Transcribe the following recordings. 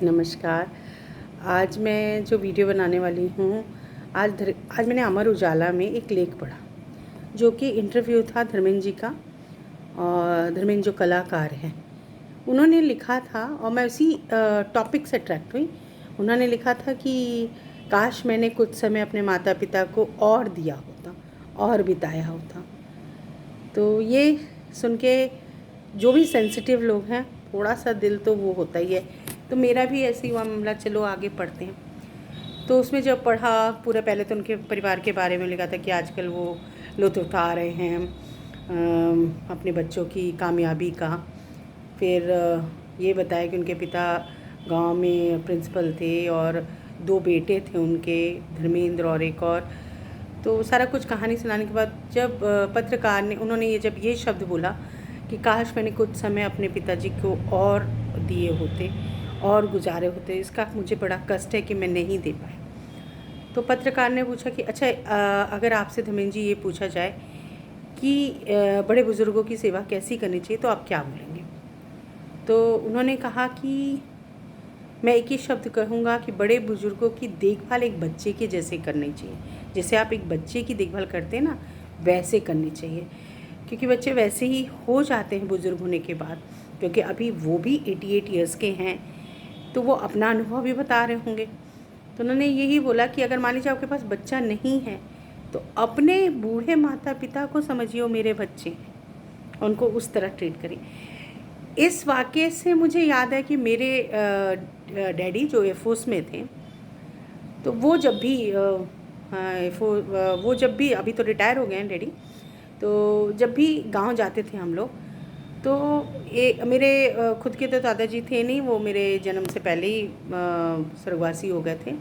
नमस्कार। आज मैं जो वीडियो बनाने वाली हूँ, आज मैंने अमर उजाला में एक लेख पढ़ा, जो कि इंटरव्यू था धर्मेंद्र जी का। और धर्मेंद्र जो कलाकार हैं, उन्होंने लिखा था और मैं उसी टॉपिक से अट्रैक्ट हुई। उन्होंने लिखा था कि काश मैंने कुछ समय अपने माता पिता को और दिया होता और बिताया होता। तो ये सुन के जो भी सेंसिटिव लोग हैं, थोड़ा सा दिल तो वो होता ही है। तो मेरा भी ऐसे ही हुआ मामला, चलो आगे पढ़ते हैं। तो उसमें जब पढ़ा पूरा, पहले तो उनके परिवार के बारे में लिखा था कि आजकल वो लुत्फ़ उठा रहे हैं अपने बच्चों की कामयाबी का। फिर ये बताया कि उनके पिता गांव में प्रिंसिपल थे और 2 बेटे थे उनके, धर्मेंद्र और एक और। तो सारा कुछ कहानी सुनाने के बाद जब पत्रकार ने उन्होंने जब ये शब्द बोला कि काश मैंने कुछ समय अपने पिताजी को और दिए होते और गुजारे होते, इसका मुझे बड़ा कष्ट है कि मैं नहीं दे पाया। तो पत्रकार ने पूछा कि अच्छा, अगर आपसे धर्मेंद्र जी ये पूछा जाए कि बड़े बुज़ुर्गों की सेवा कैसी करनी चाहिए, तो आप क्या बोलेंगे? तो उन्होंने कहा कि मैं एक ही शब्द कहूँगा कि बड़े बुज़ुर्गों की देखभाल एक बच्चे के जैसे करनी चाहिए। जैसे आप एक बच्चे की देखभाल करते हैं ना, वैसे करनी चाहिए। क्योंकि बच्चे वैसे ही हो जाते हैं बुज़ुर्ग होने के बाद, क्योंकि अभी वो भी 88 ईयर्स के हैं, तो वो अपना अनुभव भी बता रहे होंगे। तो उन्होंने यही बोला कि अगर मान लीजिए आपके पास बच्चा नहीं है, तो अपने बूढ़े माता पिता को समझिए वो मेरे बच्चे हैं, उनको उस तरह ट्रीट करिए। इस वाक़ये से मुझे याद है कि मेरे डैडी जो एयरफोर्स में थे, तो वो जब भी वो जब भी, अभी तो रिटायर हो गए हैं डैडी, तो जब भी गांव जाते थे हम लोग, तो मेरे खुद के तो दादाजी थे नहीं, वो मेरे जन्म से पहले ही स्वर्गवासी हो गए थे।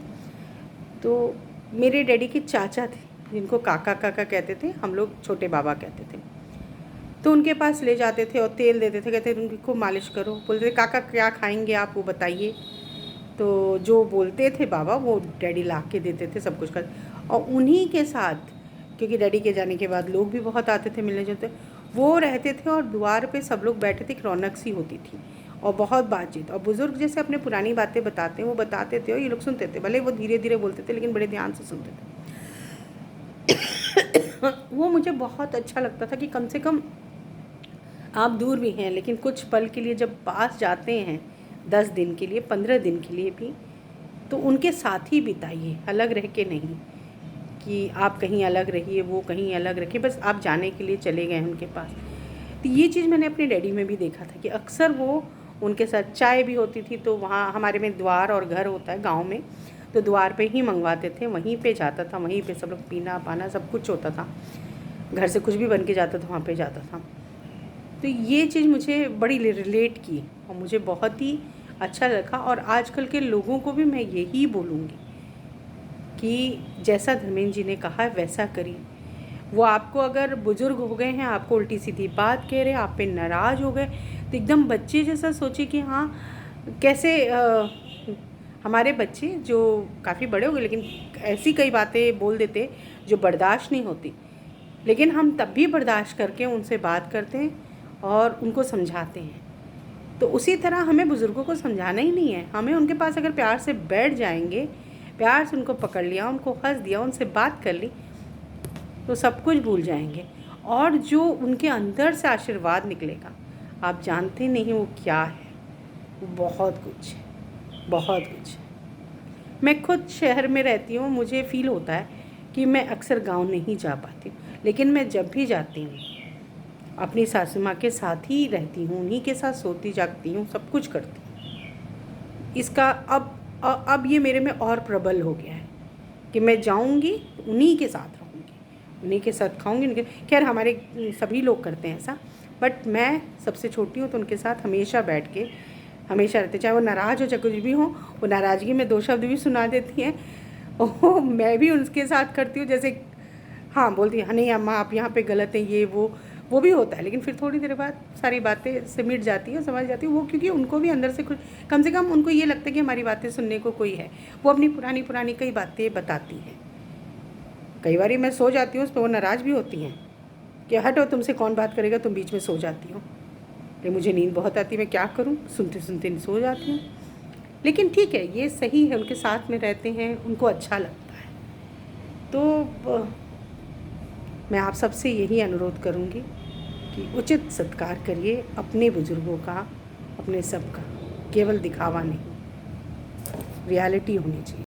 तो मेरे डैडी के चाचा थे, जिनको काका काका कहते थे, हम लोग छोटे बाबा कहते थे। तो उनके पास ले जाते थे और तेल देते थे, कहते थे उनकी खूब मालिश करो। बोलते थे काका क्या खाएंगे आप, वो बताइए। तो जो बोलते थे बाबा, वो डैडी ला के देते थे, सब कुछ कर। और उन्हीं के साथ, क्योंकि डैडी के जाने के बाद लोग भी बहुत आते थे मिलने जुलते, वो रहते थे और द्वार पे सब लोग बैठे थे, रौनक सी होती थी और बहुत बातचीत। और बुज़ुर्ग जैसे अपने पुरानी बातें बताते हैं, वो बताते थे और ये लोग सुनते थे। भले वो धीरे धीरे बोलते थे, लेकिन बड़े ध्यान से सुनते थे। वो मुझे बहुत अच्छा लगता था कि कम से कम आप दूर भी हैं, लेकिन कुछ पल के लिए जब पास जाते हैं, 10 दिन के लिए, 15 दिन के लिए भी, तो उनके साथ ही बिताइए, अलग रह के नहीं कि आप कहीं अलग रहिए, वो कहीं अलग रखिए, बस आप जाने के लिए चले गए हैं उनके पास। तो ये चीज़ मैंने अपने डैडी में भी देखा था कि अक्सर वो उनके साथ, चाय भी होती थी तो वहाँ हमारे में द्वार और घर होता है गाँव में, तो द्वार पे ही मंगवाते थे, वहीं पे जाता था, वहीं पे सब लोग पीना पाना सब कुछ होता था। घर से कुछ भी बन के जाता था, वहाँ पे जाता था। तो ये चीज़ मुझे बड़ी रिलेट की और मुझे बहुत ही अच्छा लगा। और आजकल के लोगों को भी मैं यही बोलूँगी कि जैसा धर्मेंद्र जी ने कहा है वैसा करिए। वो आपको, अगर बुज़ुर्ग हो गए हैं, आपको उल्टी सीधी बात कह रहे, आप पे नाराज़ हो गए, तो एकदम बच्चे जैसा सोचिए कि हाँ, कैसे हमारे बच्चे जो काफ़ी बड़े हो गए, लेकिन ऐसी कई बातें बोल देते जो बर्दाश्त नहीं होती, लेकिन हम तब भी बर्दाश्त करके उनसे बात करते हैं और उनको समझाते हैं। तो उसी तरह हमें बुज़ुर्गों को समझाना ही नहीं है, हमें उनके पास अगर प्यार से बैठ जाएंगे, प्यार से उनको पकड़ लिया, उनको हंस दिया, उनसे बात कर ली, तो सब कुछ भूल जाएंगे। और जो उनके अंदर से आशीर्वाद निकलेगा, आप जानते नहीं वो क्या है, वो बहुत कुछ है, बहुत कुछ है। मैं खुद शहर में रहती हूँ, मुझे फ़ील होता है कि मैं अक्सर गांव नहीं जा पाती हूँ, लेकिन मैं जब भी जाती हूँ अपनी सासू माँ के साथ ही रहती हूँ, उन्हीं के साथ सोती जागती हूँ, सब कुछ करती हूँ। इसका अब ये मेरे में और प्रबल हो गया है कि मैं जाऊँगी तो उन्हीं के साथ रहूँगी, उन्हीं के साथ खाऊँगी। खैर हमारे सभी लोग करते हैं ऐसा, बट मैं सबसे छोटी हूँ तो उनके साथ हमेशा बैठ के हमेशा रहते, चाहे वो नाराज़ हो चाहे कुछ भी हो, वो नाराज़गी में 2 शब्द भी सुना देती हैं और मैं भी उनके साथ करती हूँ। जैसे हाँ बोलती है, नहीं अम्मा आप यहाँ पे गलत हैं, ये वो भी होता है, लेकिन फिर थोड़ी देर बाद सारी बातें सिमट जाती है, समझ जाती है वो, क्योंकि उनको भी अंदर से कुछ, कम से कम उनको ये लगता है कि हमारी बातें सुनने को कोई है। वो अपनी पुरानी पुरानी कई बातें बताती हैं। कई बार मैं सो जाती हूँ, उस पर वो नाराज़ भी होती हैं कि हटो, तुमसे कौन बात करेगा, तुम बीच में सो जाती हो। लेकिन मुझे नींद बहुत आती है, मैं क्या करूँ, सुनते सुनते सो जाती हूँ। लेकिन ठीक है, ये सही है, उनके साथ में रहते हैं, उनको अच्छा लगता है। तो मैं आप सबसे यही अनुरोध करूँगी कि उचित सत्कार करिए अपने बुज़ुर्गों का, अपने सबका, केवल दिखावा नहीं, रियलिटी होनी चाहिए।